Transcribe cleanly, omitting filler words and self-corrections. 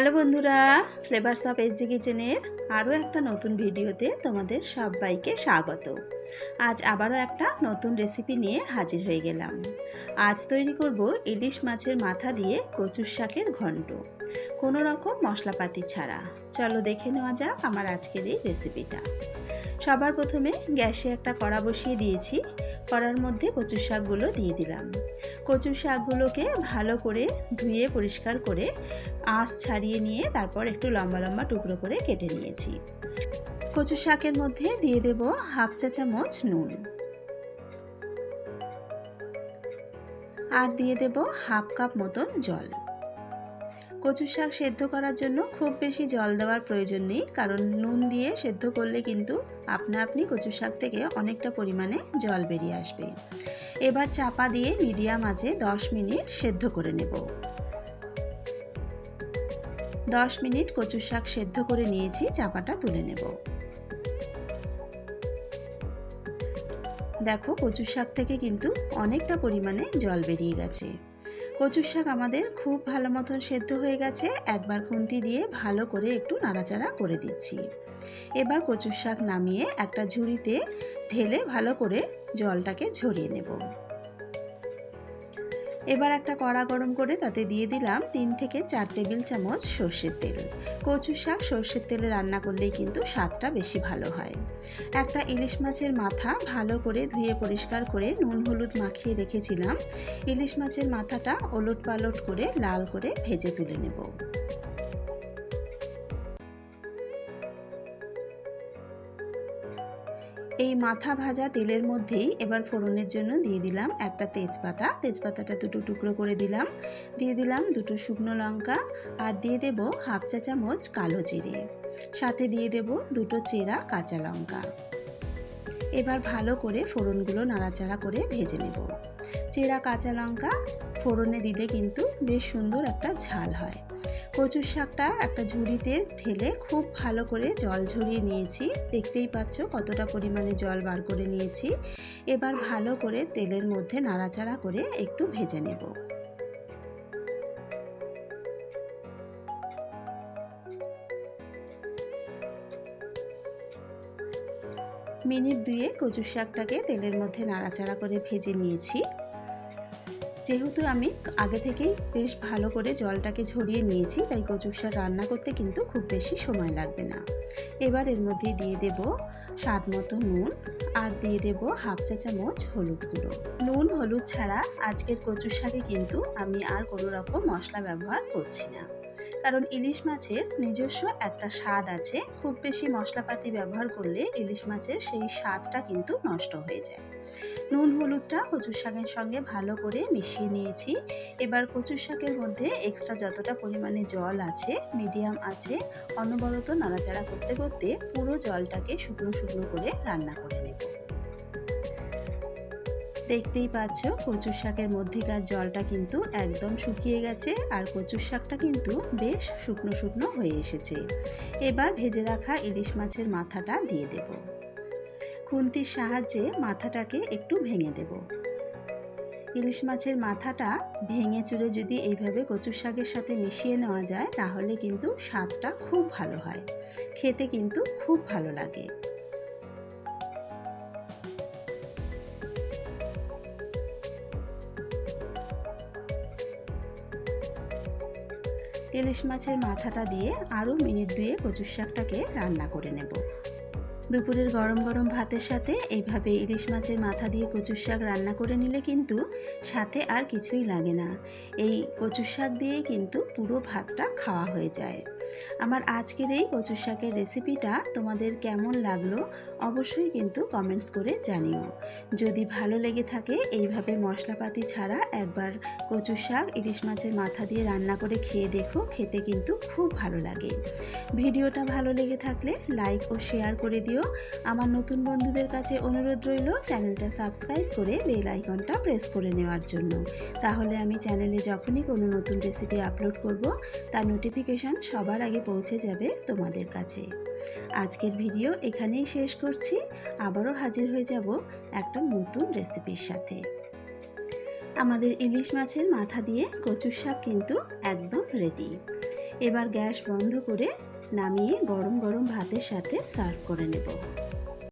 Hello বন্ধুরা, flavours of SG কিচেনের আরও একটা নতুন ভিডিওতে তোমাদের সবাইকে স্বাগত। আজ আবারও একটা নতুন রেসিপি নিয়ে হাজির হয়ে গেলাম। আজ তৈরি করব ইলিশ মাছের মাথা দিয়ে কচুর শাকের ঘন্ট, কোনো রকম মশলাপাতি ছাড়া। চলো দেখে নেওয়া যাক আমার আজকের এই রেসিপিটা। সবার প্রথমে গ্যাসে একটা কড়া বসিয়ে দিয়েছি। কড়ার মধ্যে কচুর শাকগুলো দিয়ে দিলাম। কচুর শাকগুলোকে ভালো করে ধুয়ে পরিষ্কার করে আঁশ ছাড়িয়ে নিয়ে তারপর একটু লম্বা লম্বা টুকরো করে কেটে নিয়েছি। কচুর শাকের মধ্যে দিয়ে দেব হাফ চা চামচ নুন, আর দিয়ে দেব হাফ কাপ মতন জল। কচু শাক সেদ্ধ করার জন্য খুব বেশি জল দেওয়ার প্রয়োজন নেই, কারণ নুন দিয়ে সেদ্ধ করলে কিন্তু আপনা আপনি কচু শাক থেকে অনেকটা পরিমাণে জল বেরিয়ে আসবে। এবার চাপা দিয়ে মিডিয়াম আঁচে 10 মিনিট সেদ্ধ করে নেব। 10 মিনিট কচু শাক সেদ্ধ করে নিয়েছি, চাপাটা তুলে নেব। দেখো, কচু শাক থেকে কিন্তু অনেকটা পরিমাণে জল বেরিয়ে গেছে। কচুর শাক আমাদের খুব ভালো মতন সেদ্ধ হয়ে গেছে। একবার খুন্তি দিয়ে ভালো করে একটু নাড়াচাড়া করে দিচ্ছি। এবার কচুর শাক নামিয়ে একটা ঝুড়িতে ঢেলে ভালো করে জলটাকে ঝরিয়ে নেব। এবার একটা কড়া গরম করে তাতে দিয়ে দিলাম 3 থেকে 4 টেবিল চামচ সর্ষের তেল। কচু শাক সর্ষের তেলে রান্না করলেই কিন্তু স্বাদটা বেশি ভালো হয়। একটা ইলিশ মাছের মাথা ভালো করে ধুয়ে পরিষ্কার করে নুন হলুদ মাখিয়ে রেখেছিলাম। ইলিশ মাছের মাথাটা ওলট পালট করে লাল করে ভেজে তুলে নেব। এই মাথা ভাজা তেলের মধ্যেই এবার ফোড়নের জন্য দিয়ে দিলাম একটা তেজপাতা। তেজপাতাটা দুটো টুকরো করে দিলাম। দিয়ে দিলাম দুটো শুকনো লঙ্কা, আর দিয়ে দেব হাফ চা চামচ কালো জিরে, সাথে দিয়ে দেব দুটো চেরা কাঁচা লঙ্কা। এবার ভালো করে ফোড়নগুলো নাড়াচাড়া করে ভেজে নেব। চেরা কাঁচা লঙ্কা ফোড়নে দিলে কিন্তু বেশ সুন্দর একটা ঝাল হয়। কচুর শাকটা একটা ঝুড়িতে ঢেলে খুব ভালো করে জল ঝরিয়ে নিয়েছি। দেখতেই পাচ্ছ কতটা পরিমাণে জল বার করে নিয়েছি। এবার ভালো করে তেলের মধ্যে নাড়াচাড়া করে একটু ভেজে নেব। মিনিট 2 কচুর শাকটাকে তেলের মধ্যে নাড়াচাড়া করে ভেজে নিয়েছি। যেহেতু আমি আগে থেকেই বেশ ভালো করে জলটাকে ঝরিয়ে নিয়েছি, তাই কচুর শাক রান্না করতে কিন্তু খুব বেশি সময় লাগবে না। এবার এর মধ্যে দিয়ে দেব স্বাদ মতো নুন, আর দিয়ে দেব হাফ চা চামচ হলুদ গুঁড়ো। নুন হলুদ ছাড়া আজকের কচুর শাকে কিন্তু আমি আর কোনো রকম মশলা ব্যবহার করছি না, কারণ ইলিশ মাছের নিজস্ব একটা স্বাদ আছে। খুব বেশি মশলাপাতি ব্যবহার করলে ইলিশ মাছের সেই স্বাদটা কিন্তু নষ্ট হয়ে যায়। নুন হলুদটা কচুর শাকের সঙ্গে ভালো করে মিশিয়ে নিয়েছি। এবার কচুর শাকের মধ্যে এক্সট্রা যতটা পরিমাণে জল আছে মিডিয়াম আছে অনবরত নাড়াচাড়া করতে করতে পুরো জলটাকে শুকনো শুকনো করে রান্না করে নেব। দেখতেই পাচ্ছ কচুর শাকের মধ্যেকার জলটা কিন্তু একদম শুকিয়ে গেছে, আর কচুর শাকটা কিন্তু বেশ শুকনো শুকনো হয়ে এসেছে। এবার ভেজে রাখা ইলিশ মাছের মাথাটা দিয়ে দেব। খুন্তির সাহায্যে মাথাটাকে একটু ভেঙে দেব। ইলিশ মাছের মাথাটা ভেঙে চুরে যদি এইভাবে কচুর শাকের সাথে মিশিয়ে নেওয়া যায়, তাহলে কিন্তু স্বাদটা খুব ভালো হয়, খেতে কিন্তু খুব ভালো লাগে। ইলিশ মাছের মাথাটা দিয়ে আরও মিনিট 2 কচুর শাকটাকে রান্না করে নেব। দুপুরের গরম গরম ভাতের সাথে এইভাবে ইলিশ মাছের মাথা দিয়ে কচুর শাক রান্না করে নিলে কিন্তু সাথে আর কিছুই লাগে না। এই কচুর শাক দিয়েই কিন্তু পুরো ভাতটা খাওয়া হয়ে যায়। আমার আজকের এই কচুর শাকের রেসিপিটা তোমাদের কেমন লাগলো অবশ্যই কিন্তু কমেন্টস করে জানিও। যদি ভালো লেগে থাকে এইভাবে মশলাপাতি ছাড়া একবার কচুর শাক ইলিশ মাছের মাথা দিয়ে রান্না করে খেয়ে দেখো, খেতে কিন্তু খুব ভালো লাগে। ভিডিওটা ভালো লেগে থাকলে লাইক ও শেয়ার করে দিও। আমার নতুন বন্ধুদের কাছে অনুরোধ রইল চ্যানেলটা সাবস্ক্রাইব করে বেল আইকনটা প্রেস করে নেওয়ার জন্য। তাহলে আমি চ্যানেলে যখনই কোনো নতুন রেসিপি আপলোড করব তার নোটিফিকেশন সবার আগে পৌঁছে যাবে তোমাদের কাছে। আজকের ভিডিও এখানেই শেষ করছি। আবারও হাজির হয়ে যাব একটা নতুন রেসিপির সাথে। আমাদের ইলিশ মাছের মাথা দিয়ে কচুর শাক কিন্তু একদম রেডি। এবার গ্যাস বন্ধ করে নামিয়ে গরম গরম ভাতের সাথে সার্ভ করে নেব।